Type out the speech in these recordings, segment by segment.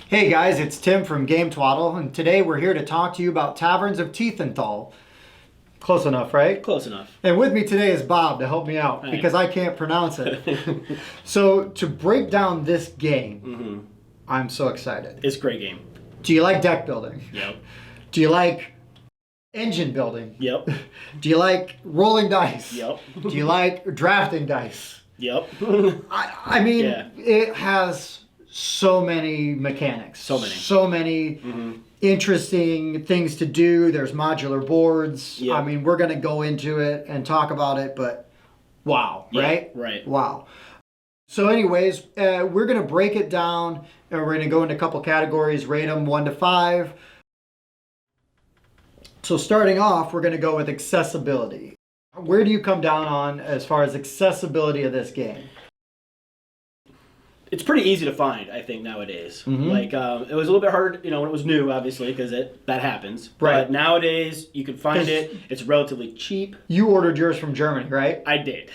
Hey guys, it's Tim from Game Twaddle, and today we're here to talk to you about Taverns of Tiefenthal. Close enough, right? Close enough. And with me today is Bob to help me out Hi. because I can't pronounce it. So to break down this game, I'm so excited. It's a great game. Do you like deck building? Yep. Do you like engine building? Yep. Do you like rolling dice? Yep. Do you like drafting dice? Yep. I mean, Yeah. It has so many mechanics. So many interesting things to do. There's modular boards. Yep. I mean, we're going to go into it and talk about it, but wow, Yeah, right? right. Wow. So anyways, we're going to break it down, and we're going to go into a couple categories, rate them 1 to 5. So starting off, we're going to go with accessibility. Where do you come down on as far as accessibility of this game? It's pretty easy to find, I think, nowadays. Like, it was a little bit hard, when it was new, obviously, because that happens. Right. But nowadays, you can find it. It's relatively cheap. You ordered yours from Germany, right? I did.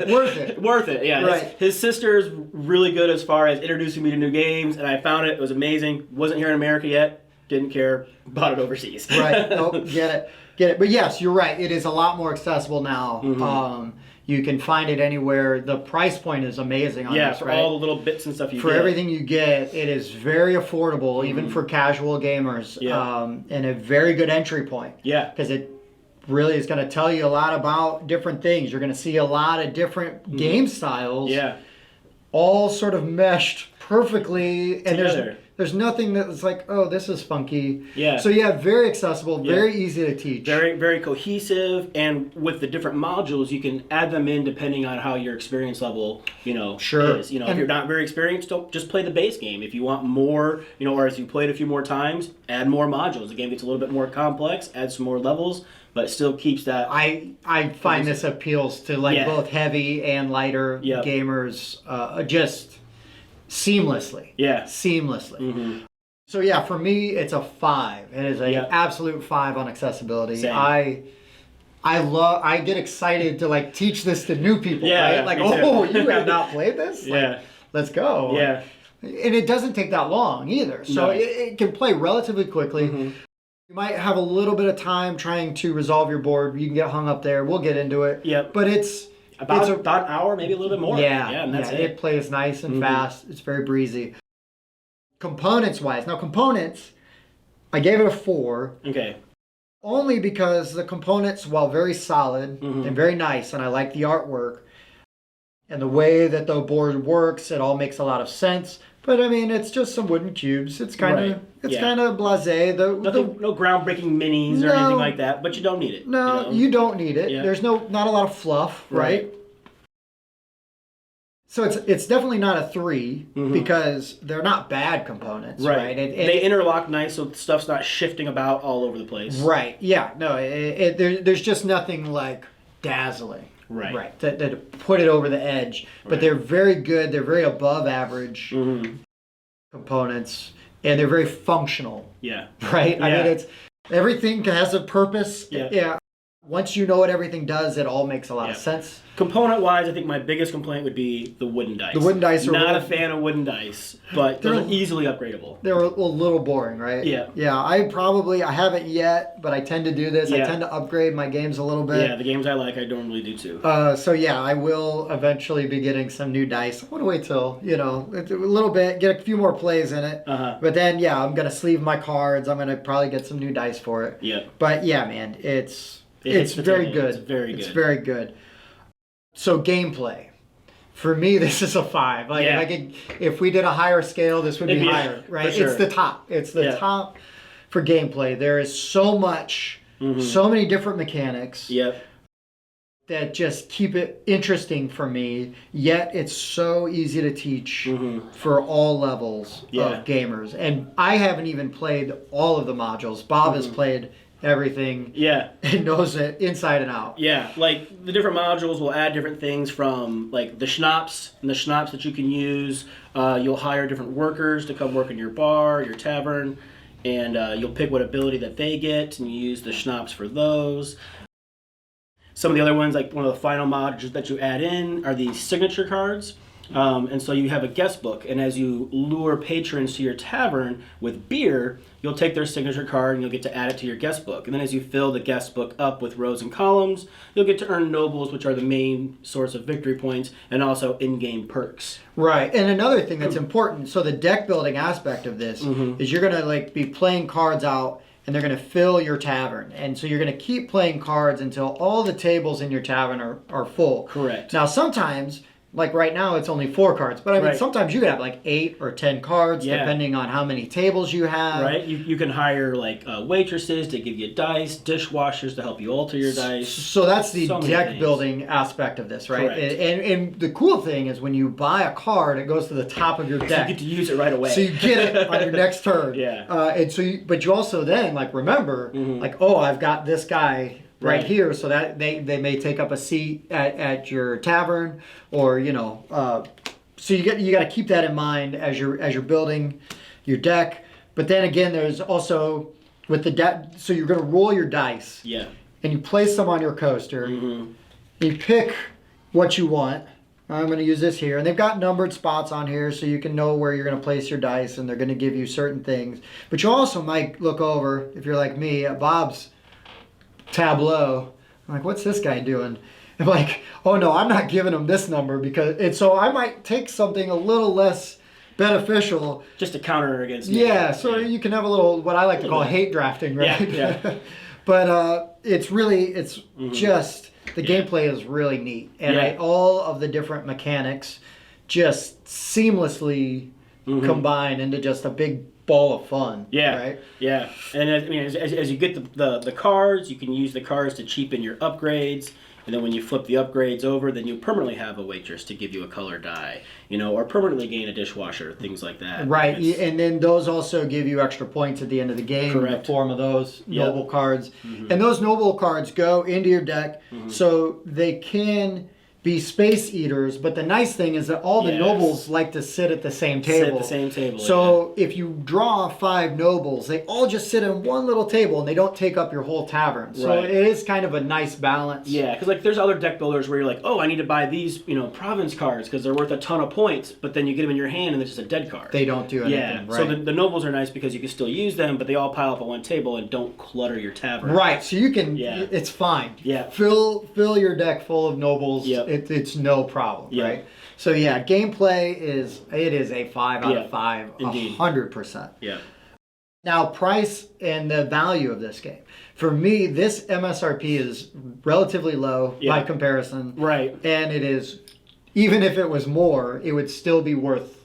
Worth it. Worth it, yeah. Right. His sister's really good as far as introducing me to new games, and I found it. It was amazing. Wasn't here in America yet. Didn't care. Bought it overseas. Right. Oh, get it. But yes, you're right. It is a lot more accessible now. You can find it anywhere. The price point is amazing on this, for right? all the little bits and stuff you For get. everything you get, it is very affordable, even for casual gamers, and a very good entry point. Yeah. Because it really is going to tell you a lot about different things. You're going to see a lot of different game styles. Yeah. All sort of meshed perfectly, and Together. there's nothing that's like, oh, this is funky. Yeah. So yeah, very accessible, very easy to teach. Very, very cohesive, and with the different modules, you can add them in depending on how your experience level, Sure. is. If you're not very experienced, don't just play the base game. If you want more, or as you played a few more times, add more modules. The game gets a little bit more complex, add some more levels, but it still keeps that. I find this appeals to both heavy and lighter gamers, just seamlessly. Yeah. Seamlessly. So yeah, for me, it's a 5. It is an absolute 5 on accessibility. Same. I get excited to teach this to new people. Yeah, right? me too. Oh, you have not played this? Let's go. Yeah. And it doesn't take that long either. So No. it can play relatively quickly. You might have a little bit of time trying to resolve your board. You can get hung up there. We'll get into it. Yep. But it's About an hour, maybe a little bit more. And that's it. It plays nice and fast. It's very breezy. Components-wise. Now, components, I gave it a 4. Okay. Only because the components, while very solid and very nice, and I like the artwork, and the way that the board works, it all makes a lot of sense. But I mean, it's just some wooden cubes. It's kind of kind of blasé. No groundbreaking minis or anything like that, but you don't need it. No, you don't need it. Yeah. There's not a lot of fluff, right? So it's definitely not a 3 because they're not bad components, right? They interlock nice, so stuff's not shifting about all over the place. Right. Yeah. No. There's just nothing dazzling. Right. That put it over the edge. But they're very good. They're very above average components, and they're very functional. Yeah. Right. Yeah. I mean, everything has a purpose. Yeah. Once you know what everything does, it all makes a lot of sense. Component-wise, I think my biggest complaint would be the wooden dice. The wooden dice are not a fan of wooden dice, but they're easily upgradable. They're a little boring, right? Yeah. Yeah, I haven't yet, but I tend to do this. I tend to upgrade my games a little bit. Yeah, the games I like, I normally do too. So yeah, I will eventually be getting some new dice. I want to wait till, a little bit, get a few more plays in it. But then, I'm going to sleeve my cards. I'm going to probably get some new dice for it. Yeah. But yeah, man, it's very good. It's very good. It's very good. So gameplay. For me, this is a 5. If we did a higher scale, this would be higher, right? Sure. It's the top. It's the top for gameplay. There is so much, so many different mechanics that just keep it interesting for me, yet it's so easy to teach for all levels of gamers. And I haven't even played all of the modules. Bob has played everything. And knows it inside and out. Yeah, the different modules will add different things from the schnapps that you can use. You'll hire different workers to come work in your bar, your tavern, and you'll pick what ability that they get, and you use the schnapps for those. Some of the other ones, one of the final modules that you add in, are these signature cards. And so you have a guest book, and as you lure patrons to your tavern with beer, you'll take their signature card and you'll get to add it to your guest book. And then as you fill the guest book up with rows and columns, you'll get to earn nobles, which are the main source of victory points, and also in-game perks. Right. And another thing that's important, so the deck building aspect of this is you're going to like be playing cards out, and they're going to fill your tavern. And so you're going to keep playing cards until all the tables in your tavern are full. Correct. Now, sometimes, like right now, it's only 4 cards. But I mean, sometimes you could have like 8 or 10 cards, depending on how many tables you have. Right. You can hire like waitresses to give you dice, dishwashers to help you alter your dice. So that's the deck building aspect of this, right? And the cool thing is when you buy a card, it goes to the top of your deck. So you get to use it right away. So you get it on your next turn. And so, but you also then like remember, like, oh, I've got this guy right here, so that they may take up a seat at your tavern, or so you got to keep that in mind as you're building your deck. But then again, there's also with the deck, so you're going to roll your dice, and you place them on your coaster. And you pick what you want. I'm going to use this here, and they've got numbered spots on here, so you can know where you're going to place your dice, and they're going to give you certain things. But you also might look over, if you're like me, at Bob's tableau. I'm like, what's this guy doing? I'm like, oh no, I'm not giving him this number and so I might take something a little less beneficial just to counter against me. So you can have a little what I like to call hate drafting, right? But it's just the gameplay is really neat, and all of the different mechanics just seamlessly combine into just a big ball of fun. Right? And I mean, as you get the cards, you can use the cards to cheapen your upgrades. And then when you flip the upgrades over, then you permanently have a waitress to give you a color die, or permanently gain a dishwasher, things like that. Right, and then those also give you extra points at the end of the game in the form of those noble cards. And those noble cards go into your deck, so they can be space eaters, but the nice thing is that all the nobles like to sit at the same table. So if you draw 5 nobles, they all just sit in one little table and they don't take up your whole tavern. So it is kind of a nice balance. Yeah, because like there's other deck builders where you're like, oh, I need to buy these, province cards because they're worth a ton of points, but then you get them in your hand and it's just a dead card. They don't do anything. So the nobles are nice because you can still use them, but they all pile up at one table and don't clutter your tavern. Right, so you can, it's fine. Fill your deck full of nobles. It's no problem, right? So gameplay is a 5 out of 5, 100%. Now, price and the value of this game. For me, this MSRP is relatively low by comparison. Right. And it is, even if it was more, it would still be worth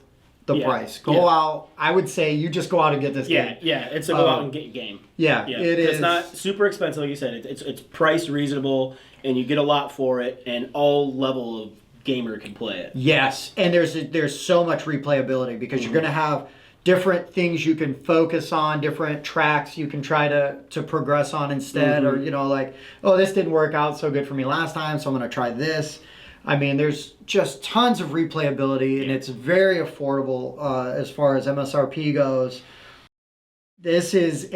the price. Go out, I would say you just go out and get this game. It's a go out and get game. It is. It's not super expensive, like you said. It's priced reasonable, and you get a lot for it, and all level of gamer can play it. Yes, and there's so much replayability because you're going to have different things you can focus on, different tracks you can try to progress on instead, or like, oh, this didn't work out so good for me last time, so I'm going to try this. I mean, there's just tons of replayability, and it's very affordable as far as MSRP goes. This is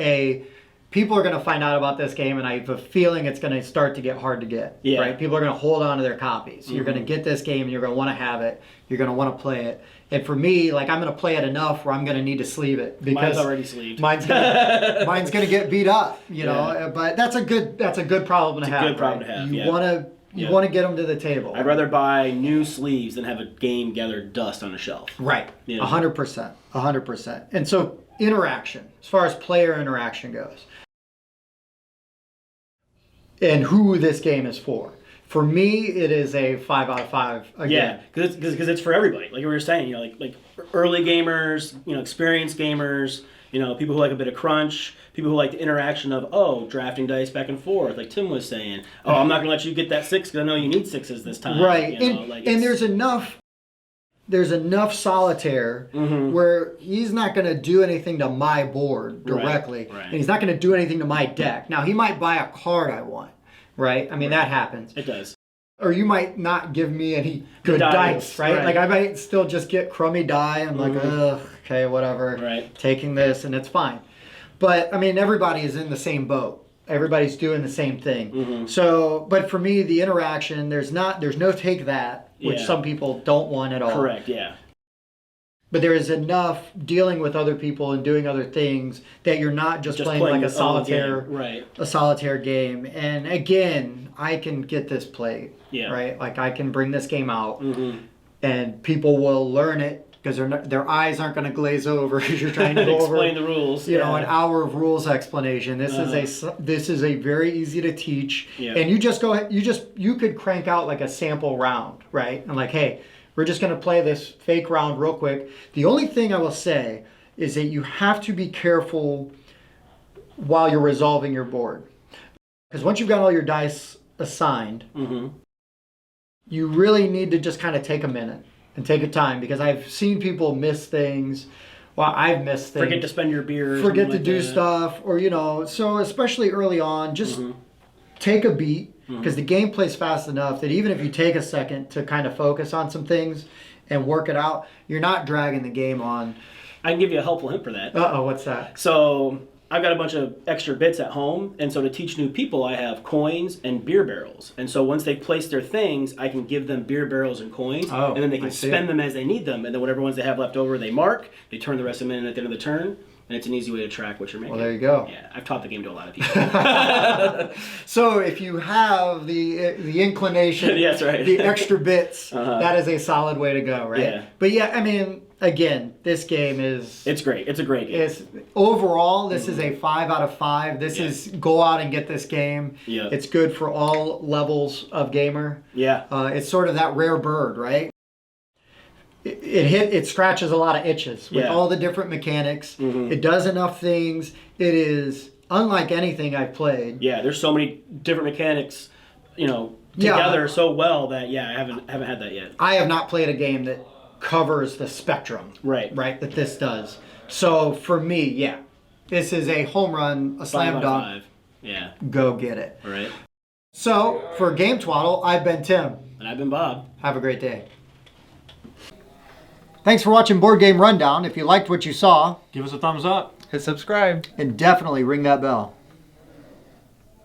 people are going to find out about this game, and I have a feeling it's going to start to get hard to get. Right? People are going to hold on to their copies. You're going to get this game, and you're going to want to have it. You're going to want to play it. And for me, like, I'm going to play it enough where I'm going to need to sleeve it because mine's already sleeved. Mine's going to get beat up, But that's a good problem to have. It's a good problem to have. You want to get them to the table. I'd rather buy new sleeves than have a game gather dust on a shelf. Right. 100%. 100%. And so interaction, as far as player interaction goes, and who this game is for. For me, it is a 5 out of 5 again. Yeah, because it's for everybody. Like we were saying, like early gamers, experienced gamers, people who like a bit of crunch, people who like the interaction of, drafting dice back and forth, like Tim was saying. Oh, I'm not going to let you get that 6 because I know you need 6s this time. Right, and there's enough solitaire where he's not going to do anything to my board directly, and he's not going to do anything to my deck. Now, he might buy a card I want, right? I mean, that happens. It does. Or you might not give me any good dice, right? Like, I might still just get crummy die. I'm like, ugh, okay, whatever. Taking this, and it's fine. But, I mean, everybody is in the same boat. Everybody's doing the same thing. Mm-hmm. So, but for me, the interaction, there's no take that, which some people don't want at all. Correct, yeah. But there is enough dealing with other people and doing other things that you're not just playing like a solitaire, a solitaire game. And again, I can get this played, right? Like I can bring this game out, and people will learn it because their eyes aren't going to glaze over as you're trying to go explain the rules. You know, an hour of rules explanation. This is a very easy to teach, and you could crank out like a sample round, right? And like, hey, we're just going to play this fake round real quick. The only thing I will say is that you have to be careful while you're resolving your board. Because once you've got all your dice assigned, you really need to just kind of take a minute and take a time. Because I've seen people miss things. Well, I've missed things. Forget to spend your beer. Forget to do stuff. Or, you know, so especially early on, just take a beat. Because the game plays fast enough that even if you take a second to kind of focus on some things and work it out, you're not dragging the game on. I can give you a helpful hint for that. Uh-oh, what's that? So I've got a bunch of extra bits at home, and so to teach new people, I have coins and beer barrels. And so once they've placed their things, I can give them beer barrels and coins, and then they can spend them as they need them. And then whatever ones they have left over, they mark. They turn the rest of them in at the end of the turn. And it's an easy way to track what you're making. Well, there you go. Yeah, I've taught the game to a lot of people. So if you have the inclination, yes, right. the extra bits, that is a solid way to go, right? Yeah. But yeah, I mean, again, this game is... It's great. It's a great game. Overall, this is a 5 out of 5. This is go out and get this game. Yeah. It's good for all levels of gamer. Yeah. It's sort of that rare bird, right? It scratches a lot of itches with all the different mechanics. It does enough things. It is unlike anything I've played. Yeah, there's so many different mechanics, you know, together so well that I haven't had that yet. I have not played a game that covers the spectrum, right, that this does. So for me, this is a home run, a slam dunk. 5. Yeah. Go get it. All right. So for Game Twaddle, I've been Tim. And I've been Bob. Have a great day. Thanks for watching Board Game Rundown. If you liked what you saw, give us a thumbs up. Hit subscribe. And definitely ring that bell.